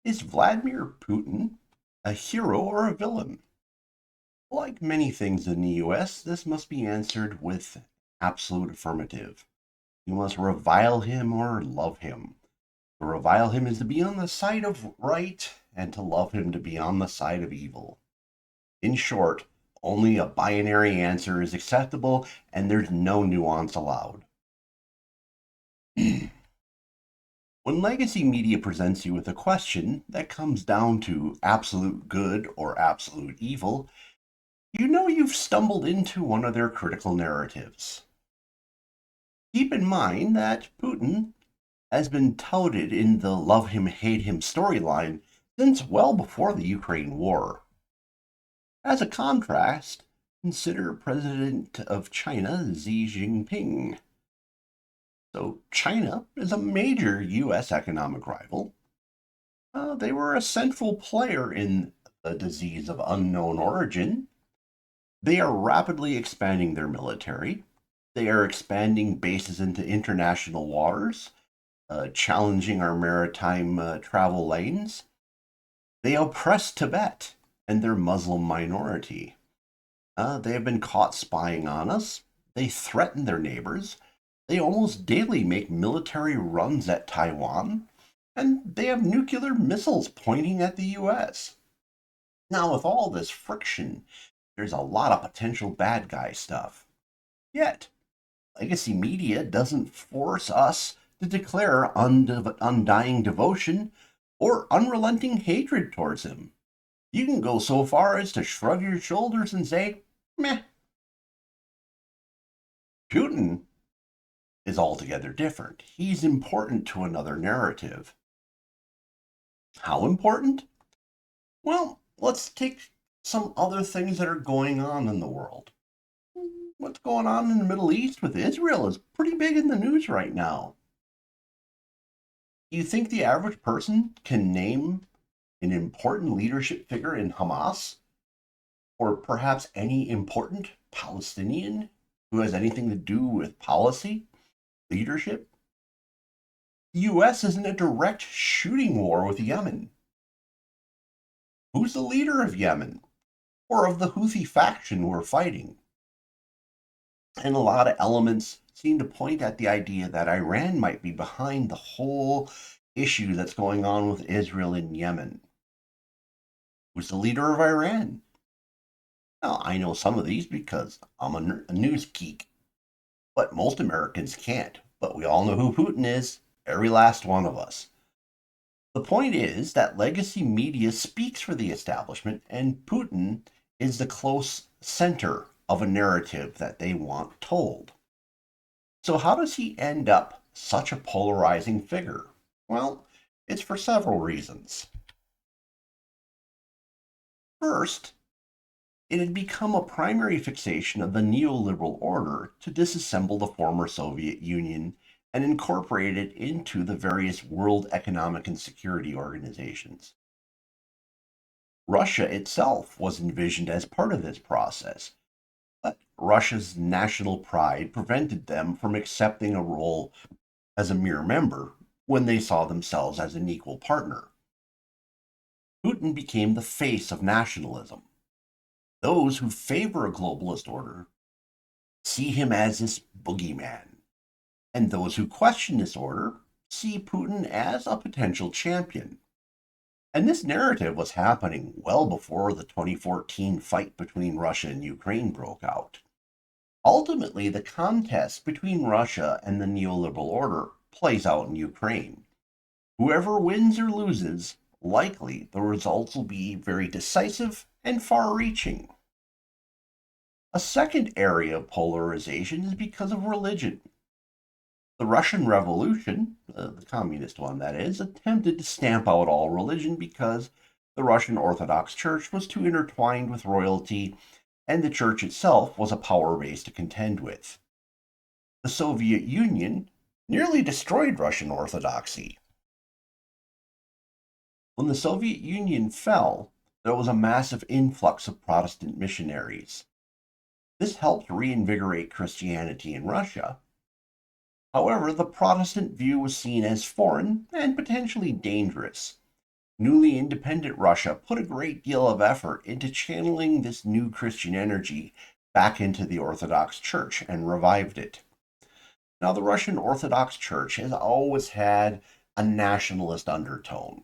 Is Vladimir Putin a hero or a villain? Like many things in the US, this must be answered with absolute affirmative. You must revile him or love him. To revile him is to be on the side of right, and to love him to be on the side of evil. In short, only a binary answer is acceptable, and there's no nuance allowed. When legacy media presents you with a question that comes down to absolute good or absolute evil, you know you've stumbled into one of their critical narratives. Keep in mind that Putin has been touted in the love him, hate him storyline since well before the Ukraine war. As a contrast, consider President of China Xi Jinping. So, China is a major U.S. economic rival. They were a central player in the disease of unknown origin. They are rapidly expanding their military. They are expanding bases into international waters, challenging our maritime travel lanes. They oppress Tibet and their Muslim minority. They have been caught spying on us. They threaten their neighbors. They almost daily make military runs at Taiwan. And they have nuclear missiles pointing at the US. Now, with all this friction, there's a lot of potential bad guy stuff. Yet, legacy media doesn't force us to declare undying devotion or unrelenting hatred towards him. You can go so far as to shrug your shoulders and say, meh. Putin is altogether different. He's important to another narrative. How important? Well, let's take some other things that are going on in the world. What's going on in the Middle East with Israel is pretty big in the news right now. Do you think the average person can name an important leadership figure in Hamas, or perhaps any important Palestinian who has anything to do with policy, leadership? The US is in a direct shooting war with Yemen. Who's the leader of Yemen, or of the Houthi faction we're fighting? And a lot of elements seem to point at the idea that Iran might be behind the whole issue that's going on with Israel and Yemen. Who's the leader of Iran? Now, I know some of these because I'm a news geek, but most Americans can't. But we all know who Putin is, every last one of us. The point is that legacy media speaks for the establishment, and Putin is the close center of a narrative that they want told. So, how does he end up such a polarizing figure? Well, it's for several reasons. First, it had become a primary fixation of the neoliberal order to disassemble the former Soviet Union and incorporate it into the various World Economic and Security organizations. Russia itself was envisioned as part of this process, but Russia's national pride prevented them from accepting a role as a mere member when they saw themselves as an equal partner. Putin became the face of nationalism. Those who favor a globalist order see him as this boogeyman, and those who question this order see Putin as a potential champion. And this narrative was happening well before the 2014 fight between Russia and Ukraine broke out. Ultimately, the contest between Russia and the neoliberal order plays out in Ukraine. Whoever wins or loses, likely the results will be very decisive and far reaching. A second area of polarization is because of religion. The Russian Revolution, the communist one that is, attempted to stamp out all religion because the Russian Orthodox Church was too intertwined with royalty and the church itself was a power base to contend with. The Soviet Union nearly destroyed Russian Orthodoxy. When the Soviet Union fell, there was a massive influx of Protestant missionaries. This helped reinvigorate Christianity in Russia. However, the Protestant view was seen as foreign and potentially dangerous. Newly independent Russia put a great deal of effort into channeling this new Christian energy back into the Orthodox Church and revived it. Now, the Russian Orthodox Church has always had a nationalist undertone.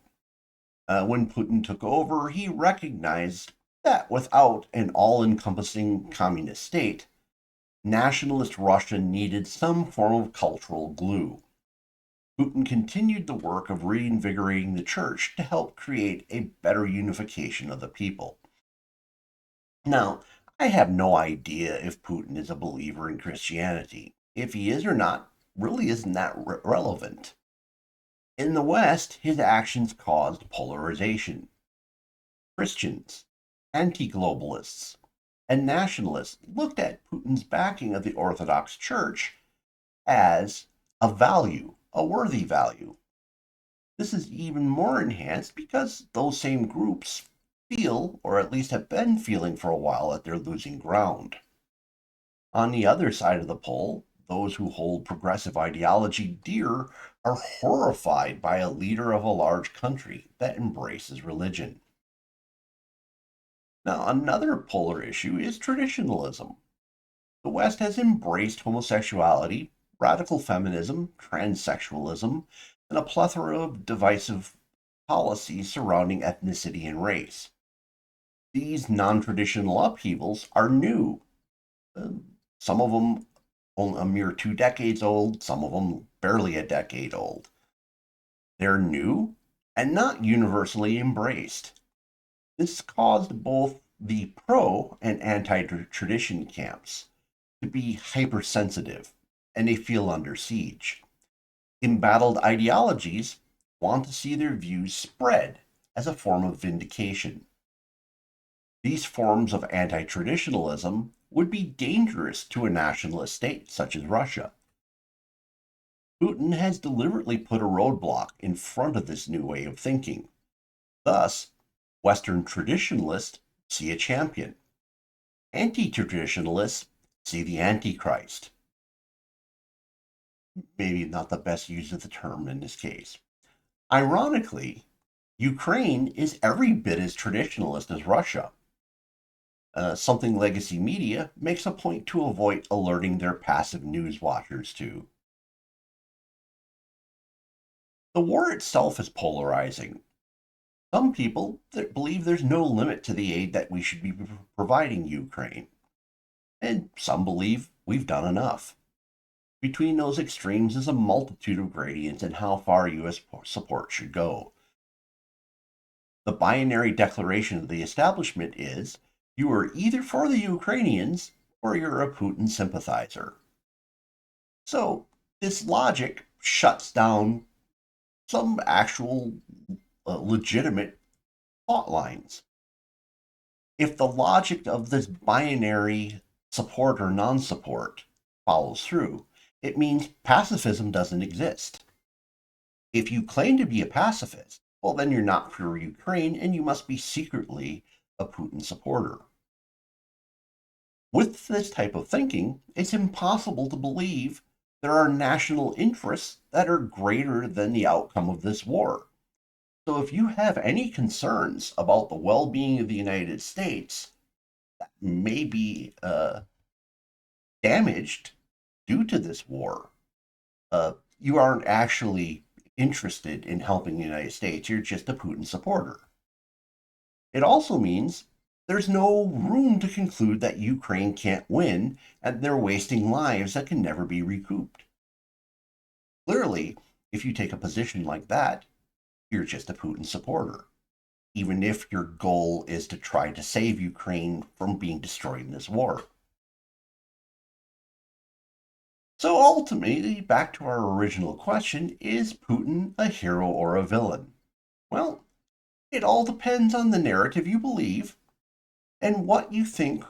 When Putin took over, he recognized that without an all encompassing communist state, nationalist Russia needed some form of cultural glue. Putin continued the work of reinvigorating the church to help create a better unification of the people. Now, I have no idea if Putin is a believer in Christianity. If he is or not, really isn't that relevant. In the West, his actions caused polarization. Christians, anti globalists, and nationalists looked at Putin's backing of the Orthodox Church as a value, a worthy value. This is even more enhanced because those same groups feel, or at least have been feeling for a while, that they're losing ground. On the other side of the pole, those who hold progressive ideology dear are horrified by a leader of a large country that embraces religion. Now, another polar issue is traditionalism. The West has embraced homosexuality, radical feminism, transsexualism, and a plethora of divisive policies surrounding ethnicity and race. These non traditional upheavals are new. Uh, some of them only a mere 2 decades old, some of them barely a decade old. They're new and not universally embraced. This caused both the pro and anti tradition camps to be hypersensitive, and they feel under siege. Embattled ideologies want to see their views spread as a form of vindication. These forms of anti traditionalism would be dangerous to a nationalist state such as Russia. Putin has deliberately put a roadblock in front of this new way of thinking. Thus, Western traditionalists see a champion. Anti traditionalists see the Antichrist. Maybe not the best use of the term in this case. Ironically, Ukraine is every bit as traditionalist as Russia. Something legacy media makes a point to avoid alerting their passive news watchers to. The war itself is polarizing. Some people believe there's no limit to the aid that we should be providing Ukraine, and some believe we've done enough. Between those extremes is a multitude of gradients in how far U.S. support should go. The binary declaration of the establishment is you are either for the Ukrainians or you're a Putin sympathizer. So, this logic shuts down some actual legitimate thought lines. If the logic of this binary support or non support follows through, it means pacifism doesn't exist. If you claim to be a pacifist, well, then you're not for Ukraine and you must be secretly a Putin supporter. With this type of thinking, it's impossible to believe there are national interests that are greater than the outcome of this war. So if you have any concerns about the well being of the United States that may be damaged due to this war, you aren't actually interested in helping the United States. You're just a Putin supporter. It also means there's no room to conclude that Ukraine can't win and they're wasting lives that can never be recouped. Clearly, if you take a position like that, you're just a Putin supporter, even if your goal is to try to save Ukraine from being destroyed in this war. So ultimately, back to our original question, is Putin a hero or a villain? Well, it all depends on the narrative you believe and what you think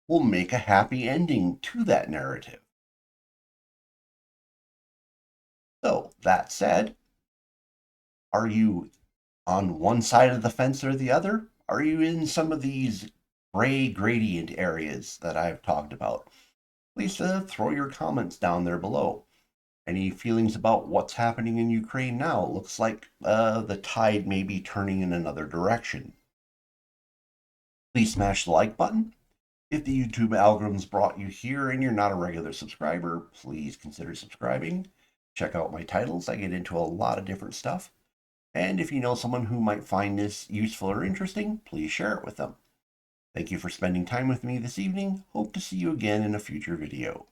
will make a happy ending to that narrative. So, that said, are you on one side of the fence or the other? Are you in some of these gray gradient areas that I've talked about? Please throw your comments down there below. Any feelings about what's happening in Ukraine now? Looks like the tide may be turning in another direction. Please smash the like button. If the YouTube algorithm's brought you here and you're not a regular subscriber, please consider subscribing. Check out my titles. I get into a lot of different stuff. And if you know someone who might find this useful or interesting, please share it with them. Thank you for spending time with me this evening. Hope to see you again in a future video.